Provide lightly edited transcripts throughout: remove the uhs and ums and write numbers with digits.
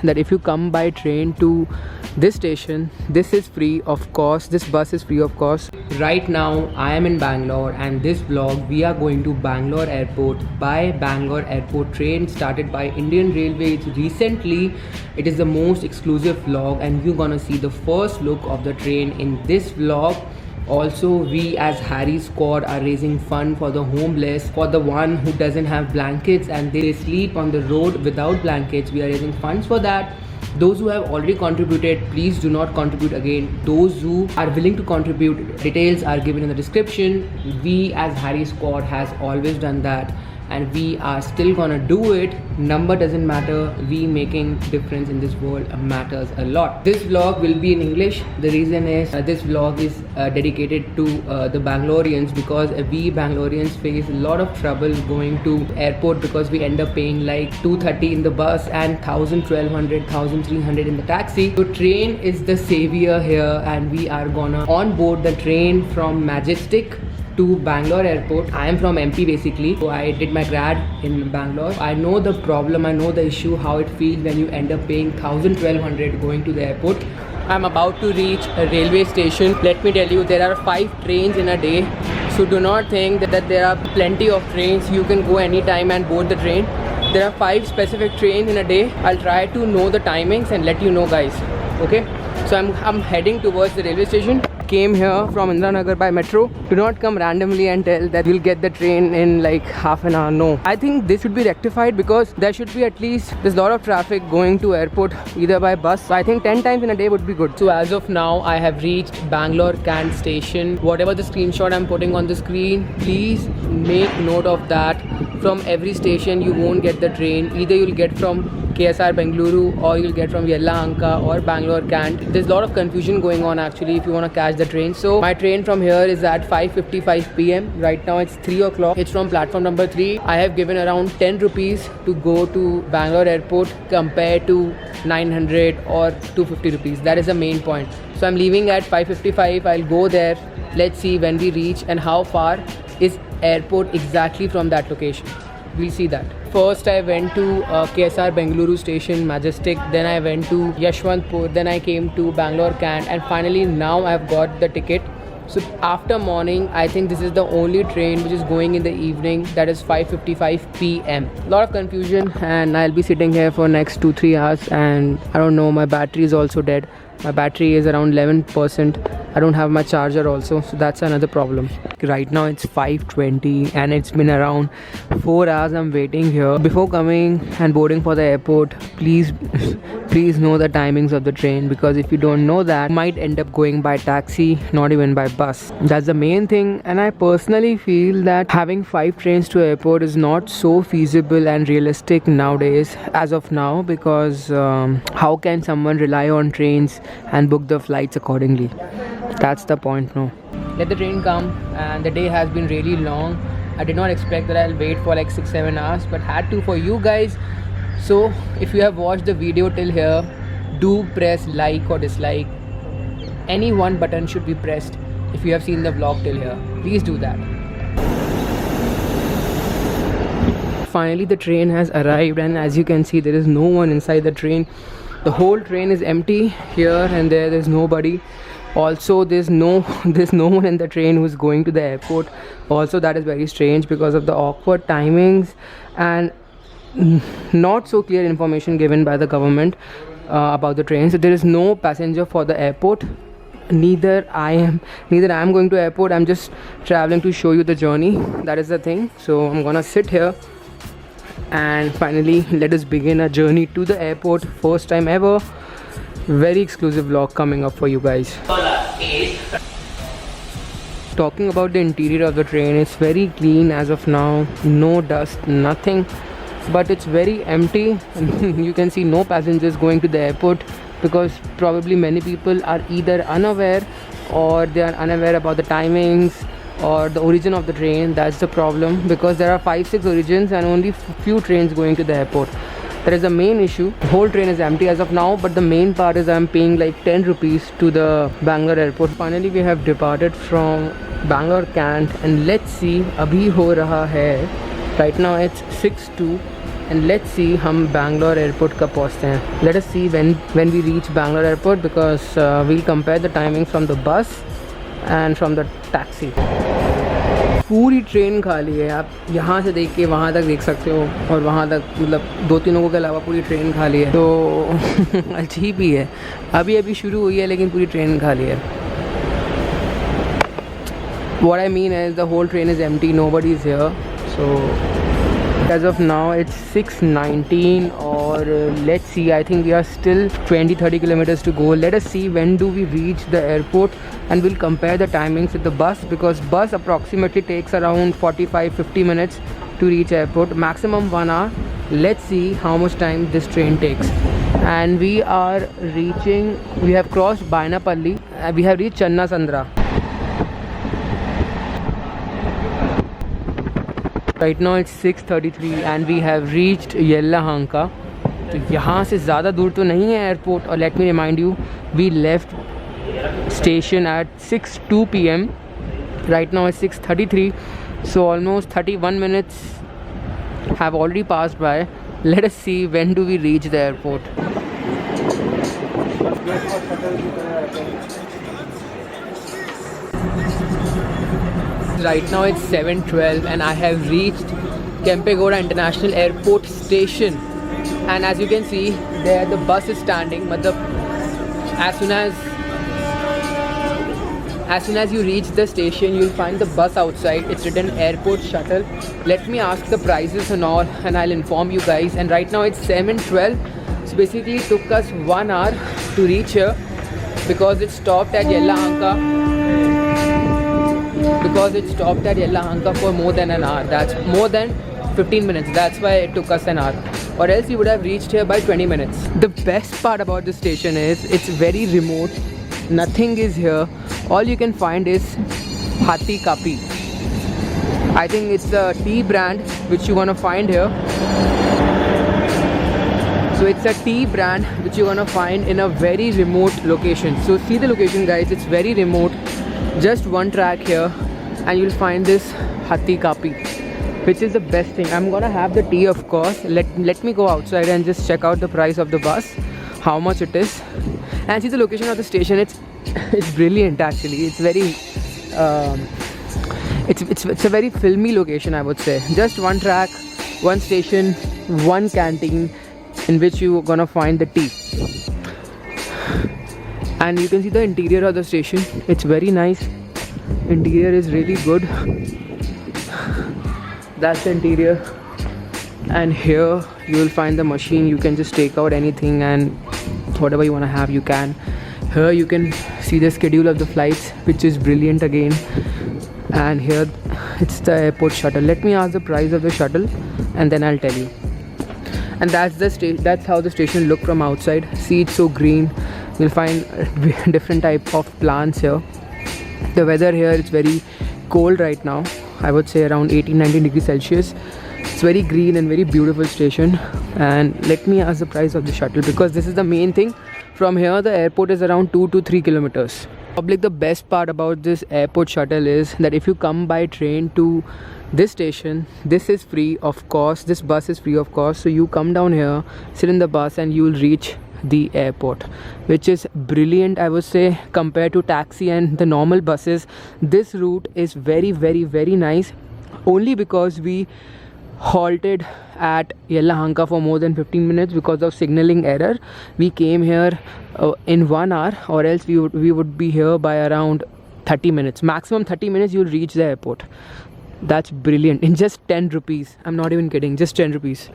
that if you come by train to this station, this is free of cost. This bus is free of cost. Right now I am in Bangalore, and this vlog we are going to Bangalore airport by Bangalore airport train started by Indian Railways recently. It is the most exclusive vlog, and you're gonna see the first look of the train in this vlog. Also, we as Harry Squad are raising fund for the homeless, for the one who doesn't have blankets and they sleep on the road without blankets. We are raising funds for that. Those who have already contributed, please do not contribute again. Those who are willing to contribute, details are given in the description. We as Harry Squad has always done that, and we are still gonna do it. Number doesn't matter. We making difference in this world matters a lot. This vlog will be in English. The reason is this vlog is dedicated to the Bangaloreans, because we Bangaloreans face a lot of trouble going to airport, because we end up paying like 230 in the bus and 1,300 in the taxi. So train is the savior here, and we are gonna on board the train from Majestic to Bangalore airport. I am from MP basically, so I did my grad in Bangalore. I know the problem, I know the issue, how it feels when you end up paying 1,200 going to the airport. I'm about to reach a railway station. Let me tell you, there are 5 trains in a day, so do not think that there are plenty of trains. You can go anytime and board the train. There are 5 specific trains in a day. I'll try to know the timings and let you know, guys. Okay, so I'm heading towards the railway station. Came here from Indiranagar by metro. Do not come randomly and tell that you'll get the train in like half an hour. No, I think this should be rectified, because there should be at least, there's a lot of traffic going to airport either by bus. So I think 10 times in a day would be good. So as of now, I have reached Bangalore Cant station. Whatever the screenshot I'm putting on the screen, please make note of that. From every station you won't get the train. Either you'll get from KSR Bengaluru, or you'll get from Yelahanka or Bangalore Cant. There's a lot of confusion going on actually if you want to catch the train. So my train from here is at 5:55 p.m. Right now it's 3 o'clock. It's from platform number 3. I have given around 10 rupees to go to Bangalore airport compared to 900 or 250 rupees. That is the main point. So I'm leaving at 5:55. I'll go there. Let's see when we reach and how far is airport exactly from that location. We'll see that. First I went to KSR Bengaluru station, Majestic, then I went to Yashwantpur, then I came to Bangalore Cant, and finally now I've got the ticket. So after morning, I think this is the only train which is going in the evening, that is 5:55 p.m. A lot of confusion, and I'll be sitting here for next 2-3 hours, and I don't know, my battery is also dead. My battery is around 11%. I don't have my charger also, so that's another problem. Right now it's 5:20 and it's been around 4 hours I'm waiting here. Before coming and boarding for the airport, please know the timings of the train, because if you don't know that, you might end up going by taxi, not even by bus. That's the main thing, and I personally feel that having 5 trains to airport is not so feasible and realistic nowadays as of now, because how can someone rely on trains and book the flights accordingly? That's the point. No, let the train come, and the day has been really long. I did not expect that I'll wait for like 6-7 hours, but had to for you guys. So if you have watched the video till here, do press like or dislike. Any one button should be pressed if you have seen the vlog till here. Please do that. Finally the train has arrived, and as you can see, there is no one inside the train. The whole train is empty. Here and there's nobody. Also there's no one in the train who's going to the airport. Also that is very strange because of the awkward timings and not so clear information given by the government about the train. So there is no passenger for the airport. Neither I am going to airport. I'm just traveling to show you the journey. That is the thing. So I'm gonna sit here, and finally let us begin a journey to the airport. First time ever. Very exclusive vlog coming up for you guys. Talking about the interior of the train, it's very clean as of now. No dust, nothing, but it's very empty. You can see no passengers going to the airport, because probably many people are either unaware, or they are unaware about the timings or the origin of the train. That's the problem, because there are 5-6 origins and only few trains going to the airport. That is the main issue. The whole train is empty as of now, but the main part is I'm paying like 10 rupees to the Bangalore airport. Finally we have departed from Bangalore Cant, and let's see, abhi ho raha hai. Right now it's 6:02 and let's see हम Bangalore airport कब पहुँचते हैं. Let us see when we reach Bangalore airport because we'll compare the timing from the bus and from the taxi. पूरी train खाली है. आप यहाँ से देख के वहाँ तक देख सकते हो और वहाँ तक मतलब 2-3 लोगों के अलावा पूरी ट्रेन खाली है. तो अजीब ही है. अभी शुरू हुई है लेकिन पूरी ट्रेन खाली है. What I mean is the whole train is empty. Nobody is here. So as of now it's 6:19 or let's see, I think we are still 20-30 kilometers to go. Let us see when do we reach the airport and we'll compare the timings with the bus because bus approximately takes around 45-50 minutes to reach airport, maximum 1 hour. Let's see how much time this train takes. And we have crossed Bainapalli. We have reached Channasandra. Right now it's 6:33 and we have reached Yelahanka. तो यहाँ से ज़्यादा दूर तो नहीं है airport. और let me remind you, we left station at 6:02 PM. Right now it's 6:33, so almost 31 minutes have already passed by. Let us see when do we reach the airport. Right now it's 7:12 and I have reached Kempegowda International Airport station, and as you can see there the bus is standing. As soon as you reach the station you'll find the bus outside. It's written airport shuttle. Let me ask the prices and all and I'll inform you guys. And right now it's 7:12, so basically it took us 1 hour to reach here because it stopped at Yelahanka. For more than an hour. That's more than 15 minutes. That's why it took us an hour. Or else we would have reached here by 20 minutes. The best part about this station is it's very remote. Nothing is here. All you can find is Hati Kapi. I think it's a tea brand which you want to find here. So it's a tea brand which you're gonna find in a very remote location. So see the location guys, it's very remote. Just one track here and you'll find this Hati Kapi, which is the best thing. I'm gonna have the tea of course. Let me go outside and just check out the price of the bus, how much it is, and see the location of the station. It's brilliant actually. It's very it's a very filmy location I would say. Just one track, one station, one canteen in which you're gonna find the tea. And you can see the interior of the station. It's very nice. Interior is really good. That's the interior. And here you will find the machine. You can just take out anything and whatever you want to have you can. Here you can see the schedule of the flights, which is brilliant again. And here it's the airport shuttle. Let me ask the price of the shuttle and then I'll tell you. And that's how the station look from outside. See, it's so green. You'll find different type of plants here. The weather here is very cold right now. I would say around 18-19 degrees Celsius. It's very green and very beautiful station. And let me ask the price of the shuttle because this is the main thing. From here the airport is around 2 to 3 kilometers. Public, the best part about this airport shuttle is that if you come by train to this station, this is free of cost. This bus is free of cost. So you come down here, sit in the bus and you will reach the airport, which is brilliant I would say compared to taxi and the normal buses. This route is very nice only because we halted at Yelahanka for more than 15 minutes because of signaling error. We came here in 1 hour, or else we would be here by around 30 minutes. Maximum 30 minutes you'll reach the airport. That's brilliant. In just 10 rupees. I'm not even kidding. Just 10 rupees.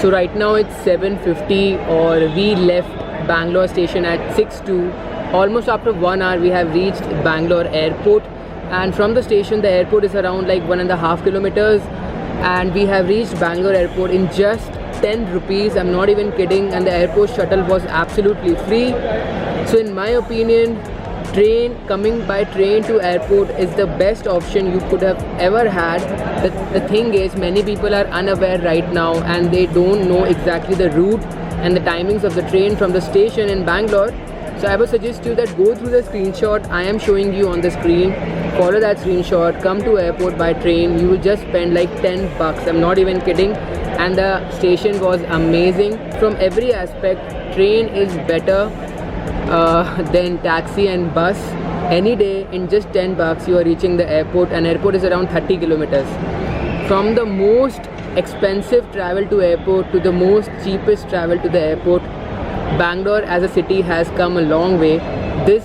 So right now it's 7:50 or we left Bangalore station at 6:02. Almost after 1 hour we have reached Bangalore airport, and from the station the airport is around like 1.5 kilometers, and we have reached Bangalore airport in just 10 rupees. I'm not even kidding. And the airport shuttle was absolutely free. So in my opinion, coming by train to airport is the best option you could have ever had. The thing is, many people are unaware right now and they don't know exactly the route and the timings of the train from the station in Bangalore. So I would suggest you that go through the screenshot I am showing you on the screen, follow that screenshot, come to airport by train. You will just spend like $10. I'm not even kidding. And the station was amazing from every aspect. Train is better than taxi and bus. Any day in just $10 you are reaching the airport, and airport is around 30 kilometers. From the most expensive travel to airport to the most cheapest travel to the airport, Bangalore as a city has come a long way. This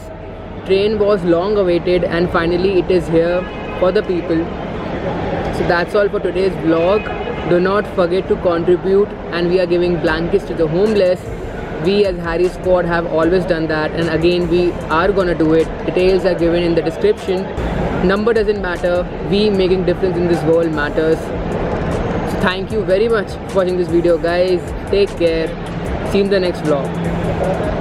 train was long awaited and finally it is here for the people. So that's all for today's vlog. Do not forget to contribute, and we are giving blankets to the homeless. We as Harry Squad have always done that, and again we are gonna do it. Details are given in the description. Number doesn't matter. We making difference in this world matters. So thank you very much for watching this video, guys. Take care. See you in the next vlog.